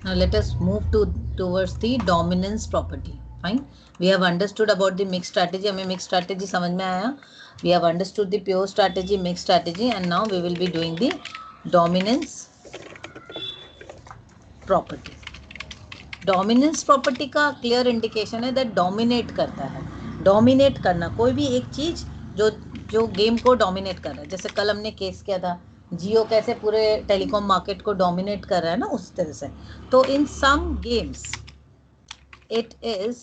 Now let us move towards the dominance property. Fine. We have understood about the mixed strategy. हमें mixed strategy समझ में आया. We have understood the pure strategy, mixed strategy, and now we will be doing the dominance property. Dominance property का clear indication है that dominate करता है. Dominate करना, कोई भी एक चीज जो गेम को डोमिनेट कर रहा है. जैसे कल हमने केस किया था जियो कैसे पूरे टेलीकॉम मार्केट को डोमिनेट कर रहा है ना, उस तरह से. तो in some games it is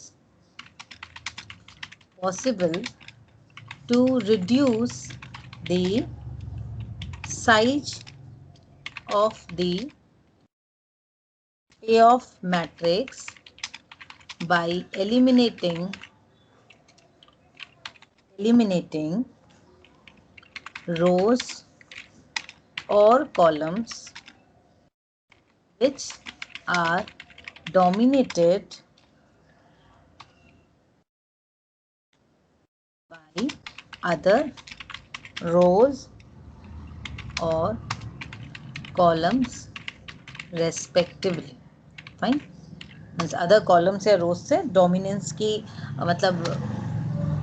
possible to reduce the size of the payoff matrix by eliminating rows or columns which are dominated by other rows or columns respectively. Fine. Other columns या रोज से dominance की मतलब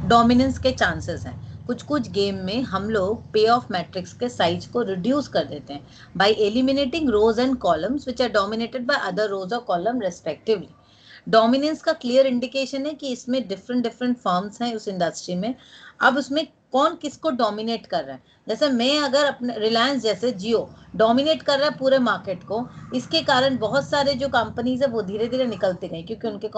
dominance के chances हैं. कुछ game में हम लोग पे ऑफ मैट्रिक्स के साइज को रिड्यूस कर देते हैं by eliminating rows and columns which are dominated by other rows और कॉलम रेस्पेक्टिवली. डोमिनेंस का क्लियर इंडिकेशन है कि इसमें डिफरेंट फर्म्स हैं उस इंडस्ट्री में. अब उसमें कौन किसको डोमिनेट कर रहा है. जैसे मैं अगर अपने रिलायंस जैसे जियो डोमिनेट कर रहा है पूरे मार्केट को, इसके कारण बहुत सारे जो कंपनीज है वो धीरे धीरे निकलते गए क्योंकि उनके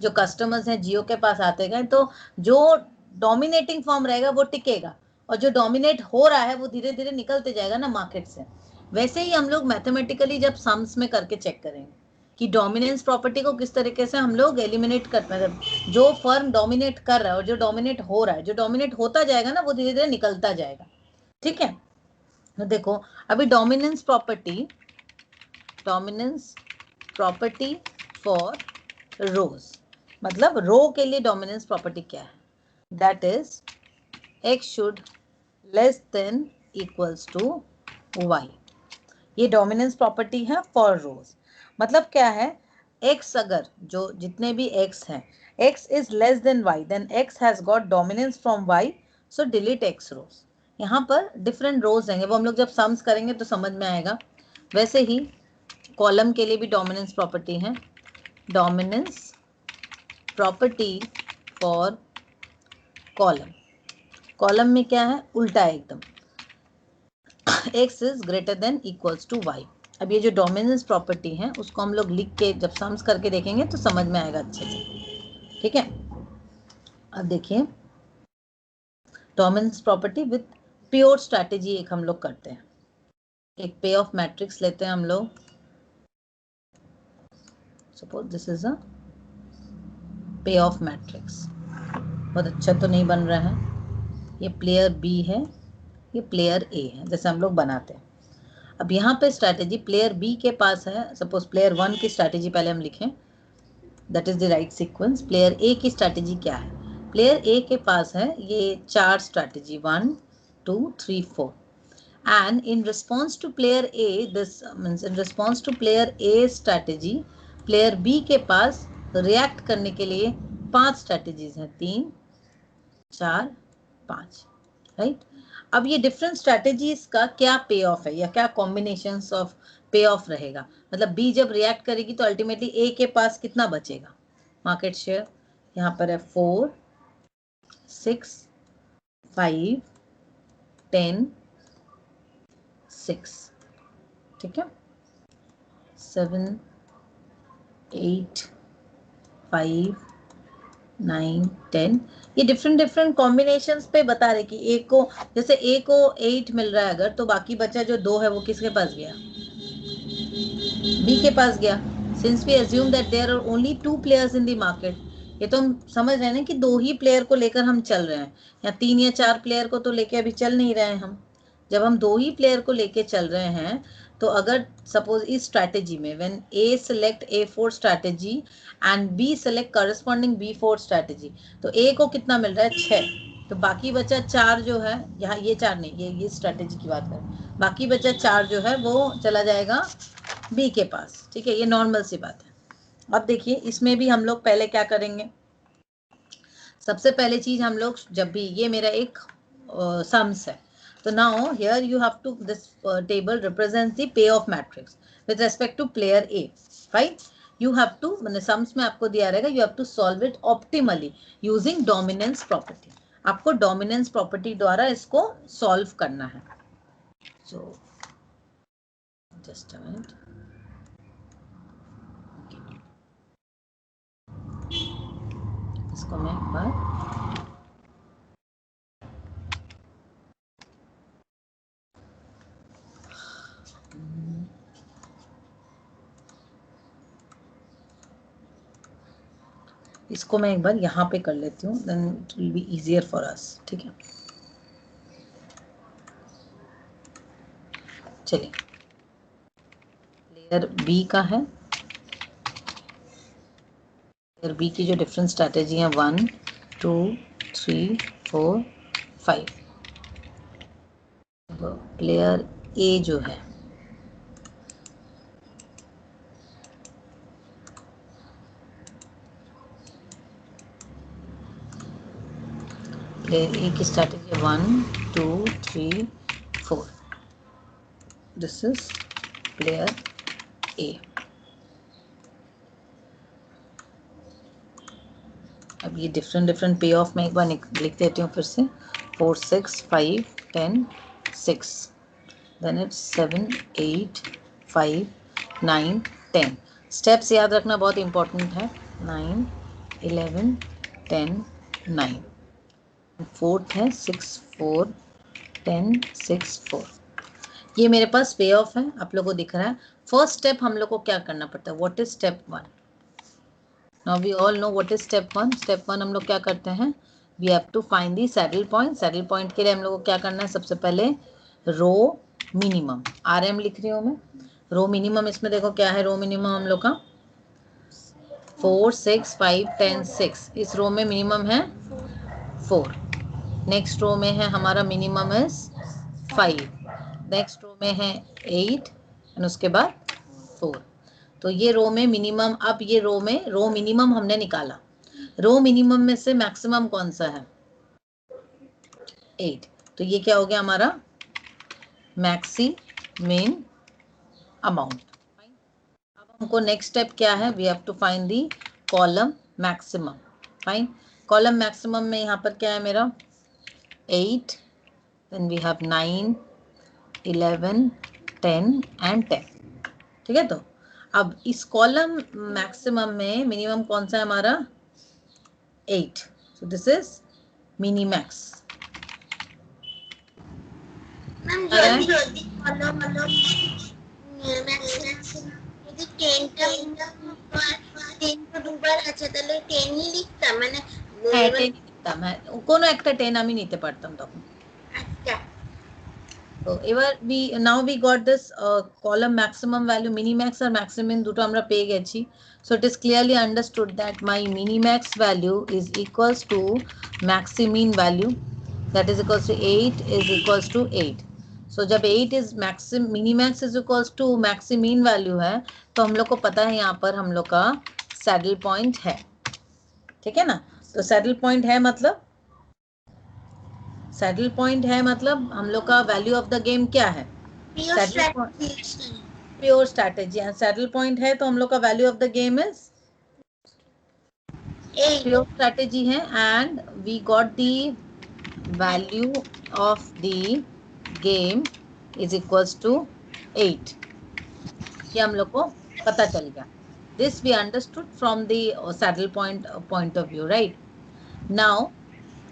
जो कस्टमर्स हैं जियो के पास आते गए. तो जो डोमिनेटिंग फॉर्म रहेगा वो टिकेगा और जो डोमिनेट हो रहा है वो धीरे धीरे निकलते जाएगा ना मार्केट से. वैसे ही हम लोग मैथमेटिकली जब सम्स में करके चेक करेंगे कि डोमिनेंस प्रॉपर्टी को किस तरीके से हम लोग एलिमिनेट करते हैं. जो फर्म डोमिनेट कर रहा है और जो डोमिनेट हो रहा है, जो डोमिनेट होता जाएगा ना वो धीरे धीरे निकलता जाएगा. ठीक है. तो देखो अभी डोमिनेंस प्रॉपर्टी फॉर रोज, मतलब रो के लिए डोमिनेंस प्रॉपर्टी क्या है. That is x should less than equals to y. ये डोमिनेंस प्रॉपर्टी है फॉर रोज. मतलब क्या है, x अगर जो जितने भी x हैं, x is less than y, then x has got dominance from y, so delete x rows. यहाँ पर डिफरेंट रोज रहेंगे, वो हम लोग जब सम्स करेंगे तो समझ में आएगा. वैसे ही कॉलम के लिए भी डोमिनेंस प्रॉपर्टी है. डोमिनेंस प्रॉपर्टी फॉर कॉलम में क्या है, उल्टा है एकदम. x is greater than equals to y. अब ये जो डोमिनेंस प्रॉपर्टी है उसको हम लोग लिख के जब सम्स करके देखेंगे तो समझ में आएगा अच्छे से. ठीक है. अब देखिए dominance property with pure strategy एक हम लोग करते हैं. एक पे ऑफ मैट्रिक्स लेते हैं हम लोग. सपोज दिस इज अ पे ऑफ मैट्रिक्स. बहुत अच्छा तो नहीं बन रहा है. ये प्लेयर बी है, ये प्लेयर ए है, जैसे हम लोग बनाते हैं. अब यहाँ पे स्ट्रैटेजी प्लेयर बी के पास है. सपोज प्लेयर वन की स्ट्रैटेजी पहले हम लिखें, that is the right sequence. Player ए की स्ट्रैटेजी क्या है. प्लेयर ए के पास है ये 4 strategy 1 2 3 4. And in response to player A, this means in response to player A strategy, player B के पास रिएक्ट करने के लिए 5 स्ट्रैटेजीज हैं. 3 4 5. राइट. अब ये डिफरेंट स्ट्रैटेजीज का क्या पे ऑफ है या क्या कॉम्बिनेशंस ऑफ पे ऑफ रहेगा. मतलब बी जब रिएक्ट करेगी तो अल्टीमेटली ए के पास कितना बचेगा. मार्केट शेयर यहाँ पर है 4 6 5 10 6. ठीक है. 7 8 5 9 10. ये डिफरेंट कॉम्बिनेशंस पे बता रहे कि ए को, जैसे ए को 8 मिल रहा है अगर, तो बाकी बचा जो 2 है वो किसके पास गया, बी के पास गया. Since we assume that there are only 2 players in the market. ये तो हम समझ रहे हैं ना कि 2 ही प्लेयर को लेकर हम चल रहे हैं, या 3 या 4 प्लेयर को तो लेके अभी चल नहीं रहे हैं हम. जब हम 2 ही प्लेयर को लेके चल रहे हैं तो अगर सपोज इस स्ट्रैटेजी में when A select A4 strategy and B select corresponding B4 strategy, तो ए को कितना मिल रहा है 6. तो बाकी बचा 4 जो है, यहाँ ये 4 नहीं, ये स्ट्रैटेजी की बात करें, बाकी बचा 4 जो है वो चला जाएगा बी के पास, ठीक है, ये नॉर्मल सी बात है। अब देखिए इसमें भी हम लोग पहले क्या करेंगे, सबसे पहले चीज हम लोग जब भी, ये मेरा एक सम्स है, तो now here you have to, this table represents the payoff matrix with respect to player A, right. You have to, मैंने सम्स में आपको दिया रहेगा, you have to solve it optimally using dominance property. आपको dominance property द्वारा इसको solve करना है। सो जस्ट अ मिनट, इसको मैं एक बार इसको मैं एक बार यहाँ पे कर लेती हूँ, then it will be easier for us, ठीक है। चलिए, प्लेयर बी का है, प्लेयर बी की जो डिफरेंट स्ट्रैटेजी है 1 2 3 4 5। प्लेयर ए जो है, प्लेयर ए की स्ट्रैटेजी 1 2 3 4। दिस इज प्लेयर ए। अब ये डिफरेंट पे ऑफ में एक बार लिख देती हूँ फिर से, 4 6 5 10 6, देन इट्स 7 8 5 9 10। स्टेप्स याद रखना बहुत इंपॉर्टेंट है, 9 11 10 9। फोर्थ है 6 4 10 6 4। ये मेरे पास पे ऑफ है, आप लोगों को दिख रहा है। फर्स्ट स्टेप हम लोग को क्या करना पड़ता है, what is step 1? Now we all know what is step 1। Step 1 हम लोग क्या करते हैं, we have to find the saddle point. Saddle point के लिए हम लोग को क्या करना है, सबसे पहले रो मिनिमम, RM लिख रही हूँ मैं। रो मिनिमम, इसमें देखो क्या है रो मिनिमम हम लोग का, 4 6 5 10 6। इस रो में मिनिमम है 4। नेक्स्ट रो में है हमारा मिनिमम इज 5। नेक्स्ट रो में है 8 एंड उसके बाद 4। तो ये रो में मिनिमम, अब ये रो में रो मिनिमम हमने निकाला। रो मिनिमम में से मैक्सिमम कौन सा है, 8। तो ये क्या हो गया हमारा मैक्सी मेन अमाउंट। अब हमको नेक्स्ट स्टेप क्या है, we have to find the column maximum. Fine, column maximum में यहाँ पर क्या है मेरा 8, देन वी हैव 9 11 10 एंड 10, ठीक है। तो अब इस कॉलम मैक्सिमम में मिनिमम कौन सा है हमारा 8, so this is mini max. Ma'am जल्दी कॉलम যদি 10টা 10 তো দুবার আছে তাহলে 10 ই লিখতাম, মানে হ্যাঁ 10 লিখতাম, হ্যাঁ কোনো একটা 10 আমি নিতে পারতাম তখন। আচ্ছা, তো এবার now we got this column maximum value, minimax আর ম্যাক্সিমিন দুটো আমরা পেয়ে গেছি। So it is clearly understood that my minimax value is equals to maximin value, that is equals to 8 is equals to 8। So जब 8 is minimax is equals to maximin value है, तो हम लोग को पता है यहाँ पर हम लोग का सैडल पॉइंट है, ठीक है ना। तो सैडल पॉइंट है मतलब, सैडल पॉइंट है मतलब हम लोग का वैल्यू ऑफ द गेम क्या है, प्योर स्ट्रैटेजी। सैडल पॉइंट है तो हम लोग का value of the game is pure strategy है, and we got the value of the game is equals to 8। ये हम लोग को पता चल गया। This we understood from the saddle point of view, right. Now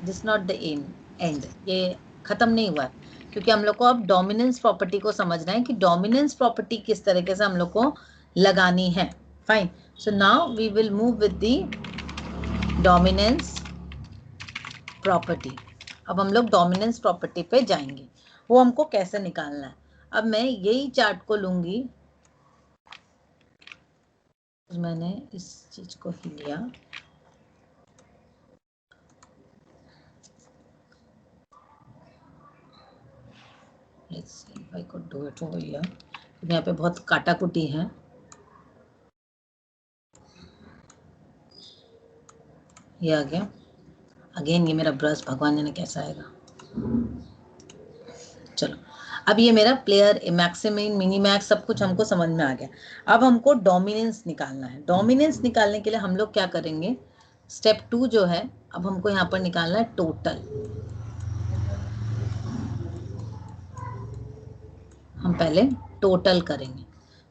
this not the end, ये खत्म नहीं हुआ है, क्योंकि हम लोग को अब डोमिनेंस प्रॉपर्टी को समझना है कि डोमिनेंस प्रॉपर्टी किस तरीके से हम लोग को लगानी है। Fine, so now we will move with the dominance property. अब हम लोग डोमिनेंस प्रॉपर्टी पे जाएंगे, वो हमको कैसे निकालना है। अब मैं यही चार्ट को लूंगी, मैंने इस चीज को ही लिया, let's see if I could do it over here. यहाँ पे बहुत काटा कुटी है। ये आ गया। अगेन ये मेरा ब्रश भगवान जाने कैसा आएगा। चलो अब ये मेरा प्लेयर मैक्सिमिन मिनी मैक्स सब कुछ हमको समझ में आ गया। अब हमको डोमिनेंस निकालना है। डोमिनेंस निकालने के लिए हम लोग क्या करेंगे, स्टेप 2 जो है, अब हमको यहाँ पर निकालना है टोटल। हम पहले टोटल करेंगे।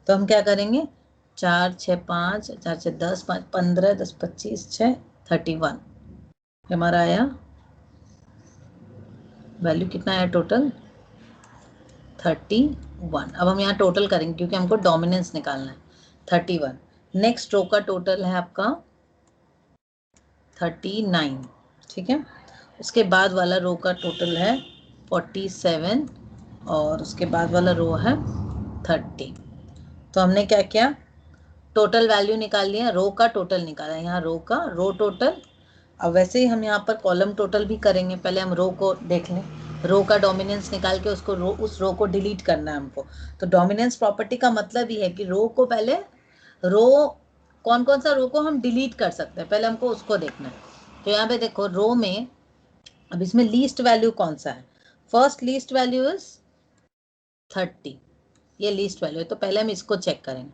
तो हम क्या करेंगे, 4 6 5 4 6 10 5 15 10 25 6 31 हमारा आया वैल्यू कितना आया टोटल 31। अब हम यहाँ टोटल करेंगे क्योंकि हमको डोमिनेंस निकालना है 31। नेक्स्ट रो का टोटल है आपका 39, ठीक है। उसके बाद वाला रो का टोटल है 47 और उसके बाद वाला रो है 30। तो हमने क्या किया, टोटल वैल्यू निकाल लिया, रो का टोटल निकाला, यहाँ रो का रो टोटल। अब वैसे ही हम यहाँ पर कॉलम टोटल भी करेंगे। पहले हम रो को देख लें, रो का डोमिनेंस निकाल के उसको उस रो को डिलीट करना है हमको। तो डोमिनेंस प्रॉपर्टी का मतलब ही है कि रो को पहले रो कौन कौन सा रो को हम डिलीट कर सकते हैं, पहले हमको उसको देखना है। तो यहाँ पे देखो रो में अब इसमें लीस्ट वैल्यू कौन सा है, फर्स्ट लीस्ट वैल्यू इज 30, ये लीस्ट वैल्यू है। तो पहले हम इसको चेक करेंगे।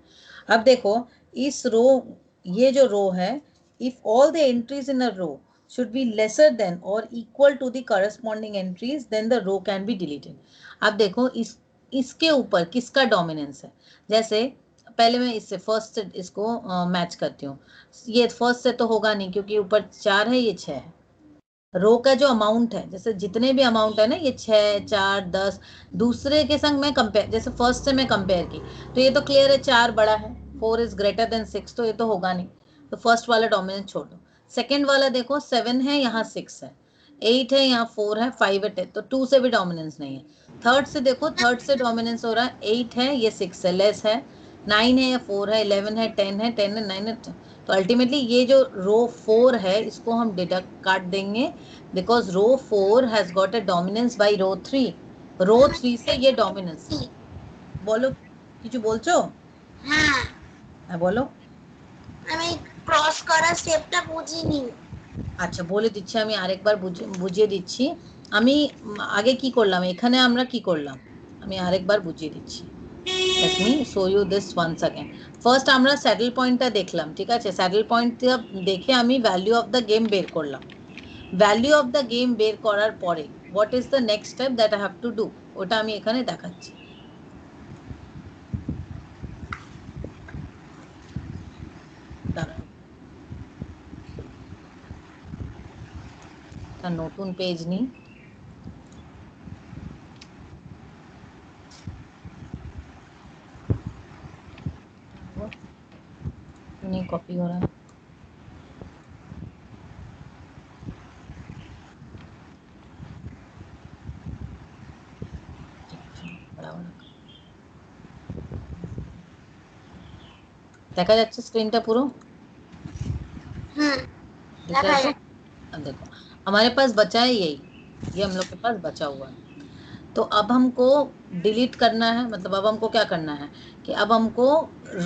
अब देखो इस रो, ये जो रो है, if all the entries in a row should be lesser than or equal to the corresponding entries then the row can be deleted। अब देखो इसके ऊपर किसका डोमिनेंस है। जैसे पहले मैं इससे फर्स्ट से इसको मैच करती हूँ। ये फर्स्ट से तो होगा नहीं क्योंकि ऊपर 4 है, ये 6 है। रो का जो अमाउंट है, जैसे जितने भी अमाउंट है ना, ये 6 4 10, दूसरे के संग मैं कंपेयर, जैसे फर्स्ट से मैं कंपेयर की तो ये तो क्लियर है 4 बड़ा है, 4 इज ग्रेटर देन 6, तो ये तो होगा नहीं। तो फर्स्ट वाला डोमिनेंस छोड़ दो। सेकेंड वाला देखो 7 है, यहाँ 6 है, 8 है, यहाँ 4 है, 5 है, 10, तो 2 से भी डोमिनेंस नहीं है। थर्ड से देखो, थर्ड से डोमिनेंस हो रहा है, 8 है, ये 6 है, लेस है, 9 है या 4 है, 11 है, 10 है, 10 है, 9 है। तो अल्टीमेटली ये जो रो 4 है इसको हम डिडक्ट काट देंगे because row 4 has got a dominance by row 3। Row 3 से ये डोमिनेंस बोलो কিছু বলছো? হ্যাঁ হ্যাঁ বলো। আমি ক্রস করা স্টেপটা বুঝিনি। আচ্ছা বলে দিচ্ছি, আমি আরেকবার বুঝিয়ে দিচ্ছি। আমি আগে কি করলাম, এখানে আমরা কি করলাম আমি আরেকবার বুঝিয়ে দিচ্ছি। let me show you this once again। First আমরা স্যাডেল পয়েন্টটা দেখলাম, ঠিক আছে। স্যাডেল পয়েন্টটা দেখে আমি ভ্যালু অফ দ্য গেম বের করলাম। ভ্যালু অফ দ্য গেম বের করার পরে what is the next step that I have to do, ওটা আমি এখানে দেখাচ্ছি। দাঁড়ান, একটা নতুন পেজ নিই। नहीं कॉपी हो रहा है। बड़ा बड़ा দেখা যাচ্ছে স্ক্রিনটা পুরো? হুম दिख रहा है? अब देखो हमारे पास बचा है यही, ये हम लोग के पास बचा हुआ है। तो अब हमको डिलीट करना है, मतलब अब हमको क्या करना है कि अब हमको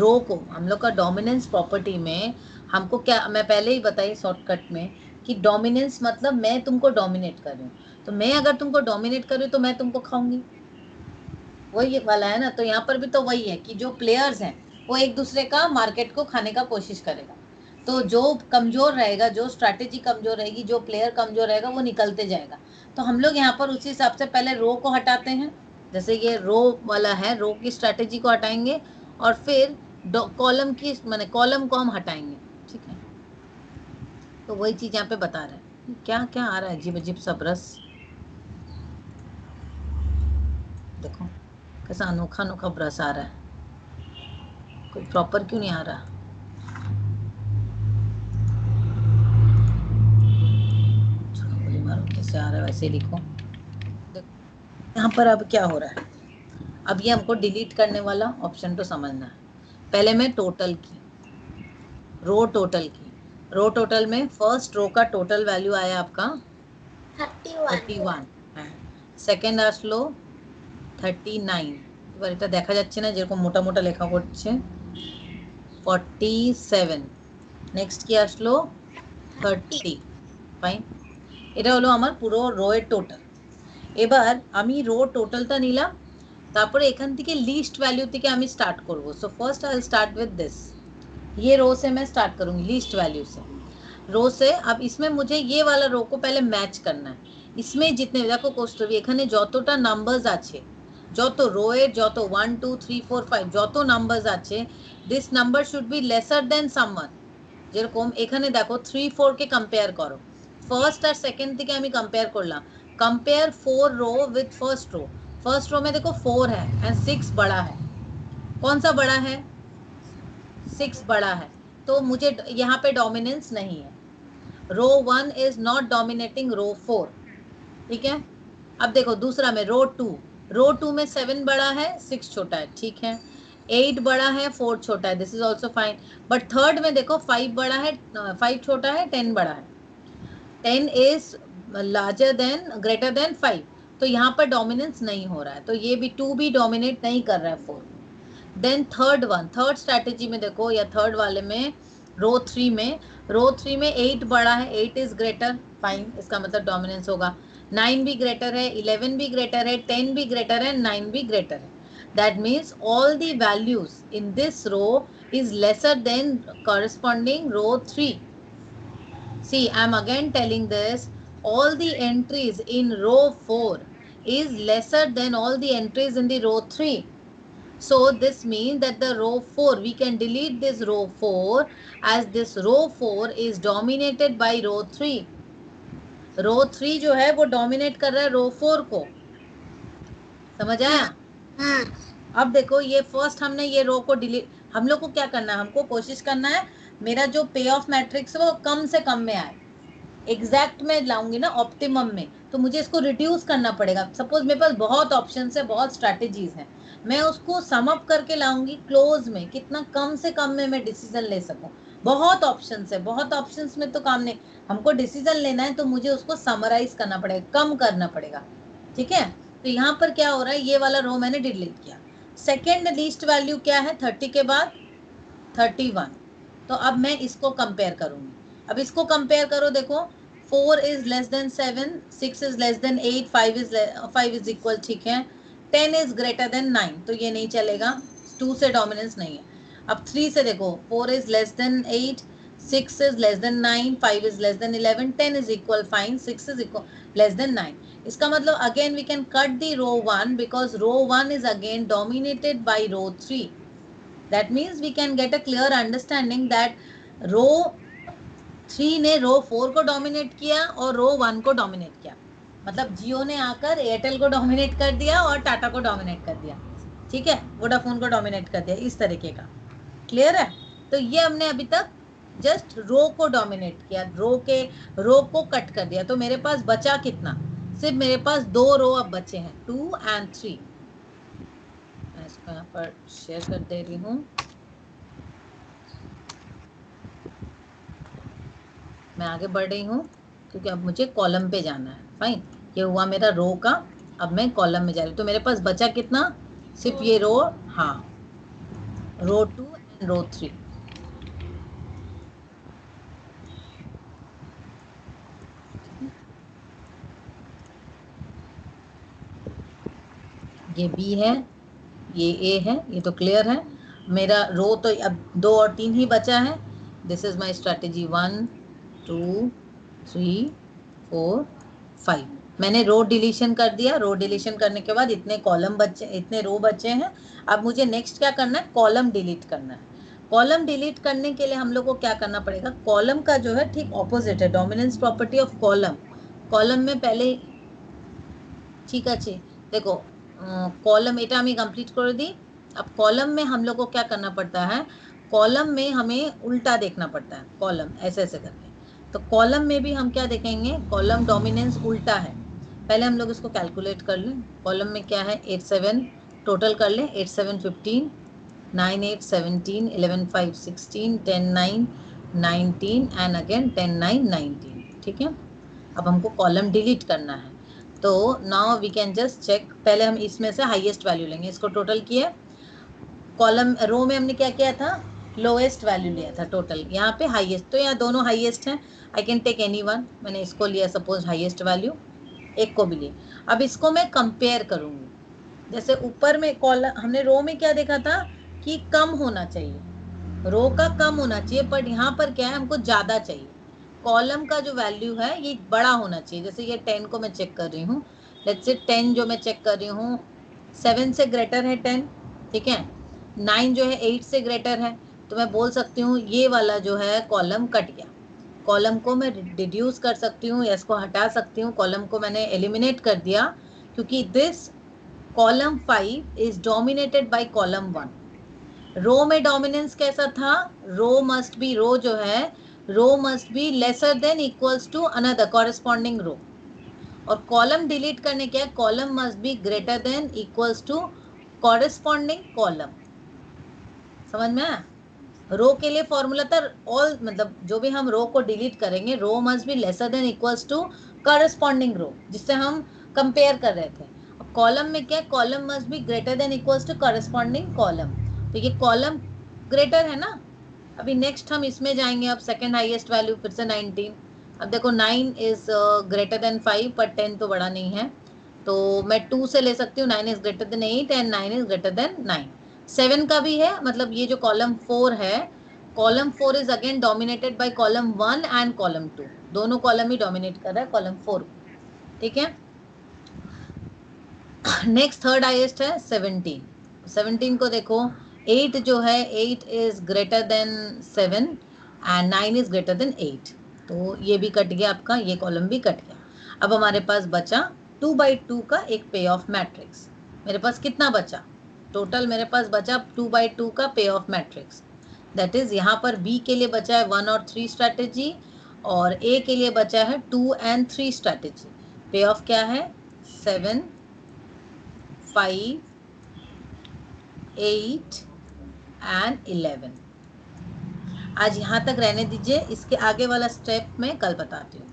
रो को, हम लोग का डोमिनेंस प्रॉपर्टी में हमको क्या, मैं पहले ही बताई शॉर्टकट में कि डोमिनेंस मतलब मैं तुमको डोमिनेट कर रही हूँ। तो मैं अगर तुमको डोमिनेट कर रही हूँ तो मैं तुमको खाऊंगी, वही वाला है ना। तो यहाँ पर भी तो वही है कि जो प्लेयर्स हैं वो एक दूसरे का मार्केट को खाने का कोशिश करेगा। तो जो कमजोर रहेगा, जो स्ट्रैटेजी कमजोर रहेगी, जो प्लेयर कमजोर रहेगा वो निकलते जाएगा। तो हम लोग यहाँ पर उसी हिसाब से पहले रो को हटाते हैं। जैसे ये रो वाला है, रो की स्ट्रैटेजी को हटाएंगे और फिर कॉलम की माने कॉलम को हम हटाएंगे, ठीक है। तो वही चीज यहाँ पे बता रहे हैं। क्या क्या आ रहा है अजीब अजीब सा ब्रश, देखो कैसा अनोखा अनोखा ब्रश आ रहा है, कोई प्रॉपर क्यों नहीं आ रहा। गोली मारो, कैसे आ रहा है वैसे ही लिखो। देखो यहाँ पर अब क्या हो रहा है, अब ये हमको डिलीट करने वाला ऑप्शन तो समझना है। पहले मैं टोटल की, रो टोटल की, रो टोटल में फर्स्ट रो का टोटल वैल्यू आया आपका 31 है, सेकेंड आर लो 39, এবার এটা দেখা যাচ্ছে না, যেরকম মোটা মোটা লেখা করছে। 47, নেক্সট কি আসলো 30, ফাইন। এটা হলো আমার পুরো রো এর টোটাল। এবার আমি রো টোটালটা নিলাম, তারপরে এখান থেকে লিস্ট वैल्यू থেকে আমি स्टार्ट করব। So first I will start with this, ये रो से मैं स्टार्ट करूंगी लिस्ट वैल्यू से, रो से। अब इसमें मुझे ये वाला रो को पहले मैच करना है। इसमें जितने देखो কৌস্তবী এখানে যতটা নাম্বারস আছে, যত রো এর যত 1 2 3 4 5 যত নাম্বারস আছে, this number should be lesser than someone. যেরকম এখানে দেখো 3 4 কে কম্পেয়ার করো, ফার্স্ট আর সেকেন্ড থেকে আমি কম্पेयर করলাম। Compare 4 row with first row. First row में देखो 4 है एंड 6 बड़ा है। कौन सा बड़ा है? 6 बड़ा है, तो मुझे यहाँ पे डोमिनेंस नहीं है। रो 1 इज नॉट डोमिनेटिंग रो 4, ठीक है। अब देखो दूसरा में रो 2, रो 2 में 7 बड़ा है 6 छोटा है, ठीक है। 8 बड़ा है 4 छोटा है, this is also fine. But third में देखो 5 बड़ा है 5 छोटा है 10 बड़ा है, 10 is larger than greater than 5, तो यहाँ पर डोमिनेंस नहीं हो रहा है, तो ये भी 2 भी डोमिनेट नहीं कर रहा है 4। Then third one, third strategy में देखो, या थर्ड वाले में रो 3 में, रो 3 में 8 बड़ा है 8 इज ग्रेटर, फाइन, इसका मतलब डोमिनेंस होगा। 9 भी ग्रेटर है, 11 भी ग्रेटर है, 10 भी ग्रेटर है, 9 भी ग्रेटर है। That means all the values in this row is lesser than corresponding row 3. See, I am again telling this, all the entries in row 4 is lesser than all the entries in the row 3. So this means that the row 4, we can delete this row 4 as this row 4 is dominated by row 3. Row 3 जो है वो dominate कर रहा है रो 4 को, समझ आया? हाँ। अब देखो ये फर्स्ट हमने ये रो को डिलीट, हम लोग को क्या करना है, हमको कोशिश करना है मेरा जो पे ऑफ मैट्रिक्स है वो कम से कम में आए। एग्जैक्ट में लाऊंगी ना ऑप्टिमम में, तो मुझे इसको रिड्यूस करना पड़ेगा। सपोज मेरे पास बहुत ऑप्शंस है, बहुत स्ट्रैटेजीज हैं, मैं उसको सम अप करके लाऊंगी क्लोज में, कितना कम से कम में मैं डिसीजन ले सकूं। बहुत ऑप्शंस है, बहुत ऑप्शंस में तो काम नहीं, हमको डिसीजन लेना है तो मुझे उसको समराइज करना पड़ेगा, कम करना पड़ेगा, ठीक है। तो यहाँ पर क्या हो रहा है, ये वाला रो मैंने डिलीट किया। सेकेंड लीस्ट वैल्यू क्या है 30 के बाद 31, तो अब मैं इसको कंपेयर करूंगी। अब इसको कंपेयर करो, देखो 4 is less then 7, 6 is less than 8, 5 is equal, ठीक है। 10 इज ग्रेटर देन 9, तो ये नहीं चलेगा, 2 से डोमिनेंस नहीं है। अब 3 से देखो 4 is less than 8, 6 is less than 9, 5 is less than 11, 10 is equal, fine, 6 is equal less than 9। इसका मतलब again we can cut the row 1 because row 1 is again dominated by row 3। That means we can get a clear understanding that रो 3 ने रो 4 को dominate किया और रो 1 को dominate किया। मतलब जियो ने आकर एयरटेल को डोमिनेट कर दिया और टाटा को डोमिनेट कर दिया, ठीक है, वोडाफोन को डोमिनेट कर दिया, इस तरीके का। क्लियर है? तो ये हमने अभी तक जस्ट रो को डोमिनेट किया, रो को कट कर दिया, तो मेरे पास बचा कितना, सिर्फ मेरे पास 2 रो अब बचे हैं, 2 and 3। मैं इसको यहाँ पर शेयर कर दे रही हूँ, मैं आगे बढ़ रही हूँ क्योंकि अब मुझे कॉलम पे जाना है। फाइन, ये हुआ मेरा रो का, अब मैं कॉलम में जा रही हूँ। तो मेरे पास बचा कितना, सिर्फ ये रो, हाँ, रो 2 एंड रो 3। ये बी है, ये ए है, ये तो क्लियर है। मेरा रो तो अब 2 और 3 ही बचा है। This is my strategy 1 2 3 4 5। मैंने रो डिलीशन कर दिया। रो डिलीशन करने के बाद इतने कॉलम बचे, इतने रो बचे हैं। अब मुझे नेक्स्ट क्या करना है, कॉलम डिलीट करना है। कॉलम डिलीट करने के लिए हम लोग को क्या करना पड़ेगा, कॉलम का जो है ठीक ऑपोजिट है, dominance property of column. Column में पहले, ठीक है, देखो कॉलम এটা আমি कंप्लीट कर दी। अब कॉलम में हम लोग को क्या करना पड़ता है, कॉलम में हमें उल्टा देखना पड़ता है, कॉलम ऐसे ऐसे करके। तो कॉलम में भी हम क्या देखेंगे, कॉलम डोमिनेंस उल्टा है। पहले हम लोग इसको कैलकुलेट कर लें। कॉलम में क्या है, 8 7 टोटल कर लें, 8 7 15, 9 8 17, 11 5 16, 10 9 19 एंड अगेन 10 9 19, ठीक है। अब हमको कॉलम डिलीट करना है। तो now we can just check, पहले हम इसमें से हाईएस्ट वैल्यू लेंगे, इसको टोटल किए, कॉलम रो में हमने क्या किया था, लोएस्ट वैल्यू लिया था टोटल, यहाँ पे हाईएस्ट, तो यहाँ दोनों हाईएस्ट हैं, I can take any one, मैंने इसको लिया सपोज हाईएस्ट वैल्यू, एक को भी लिए। अब इसको मैं कंपेयर करूंगी, जैसे ऊपर में कॉलम हमने रो में क्या देखा था कि कम होना चाहिए, रो का कम होना चाहिए, बट यहाँ पर क्या है, हमको ज़्यादा चाहिए, कॉलम का जो वैल्यू है ये बड़ा होना चाहिए। जैसे ये 10 को मैं चेक कर रही हूँ, लेट्स से 10 जो मैं चेक कर रही हूँ 7 से ग्रेटर है 10, ठीक है, 9 जो है 8 से ग्रेटर है, तो मैं बोल सकती हूँ ये वाला जो है कॉलम कट गया, कॉलम को मैं डिड्यूस कर सकती हूँ या इसको हटा सकती हूँ, कॉलम को मैंने एलिमिनेट कर दिया, क्योंकि this column 5 is dominated by column 1। रो में डोमिनेंस कैसा था, रो मस्ट बी, रो जो है row must be lesser than equals to another corresponding row, और कॉलम डिलीट करने क्या है, column must be greater than equals to corresponding column. समझ में आया? रो के लिए फॉर्मूला था ऑल, मतलब जो भी हम रो को डिलीट करेंगे, row must be lesser than equals to corresponding row, जिससे हम कंपेयर कर रहे थे। अब कॉलम में क्या, column must be greater than equals to corresponding column, तो ये कॉलम ग्रेटर है ना। अभी नेक्स्ट हम इसमें जाएंगे, अब सेकेंड हाईएस्ट वैल्यू फिर से 19। अब देखो 9 इज ग्रेटर देन 5, पर 10 तो बड़ा नहीं है, तो मैं 2 से ले सकती हूँ, 9 is greater then 8 and 9 is greater then 9। 7 का भी है, मतलब ये जो कॉलम 4 है, column 4 is again dominated by column 1 and column 2, दोनों कॉलम ही डोमिनेट कर रहा है कॉलम 4, ठीक है। नेक्स्ट थर्ड हाईएस्ट है 17। 17 को देखो, 8 जो है 8 is greater then 7 and 9 is greater then 8, तो ये भी कट गया आपका, ये कॉलम भी कट गया। अब हमारे पास बचा 2x2 का एक पे ऑफ मैट्रिक्स। मेरे पास कितना बचा, टोटल मेरे पास बचा 2x2 का पे ऑफ मैट्रिक्स, दैट इज यहाँ पर बी के लिए बचा है 1 और 3 स्ट्रैटेजी, और ए के लिए बचा है 2 and 3 स्ट्रैटेजी। पे ऑफ क्या है, 7, 5, 8 and 11। आज यहाँ तक रहने दीजिए, इसके आगे वाला स्टेप मैं कल बताती हूँ।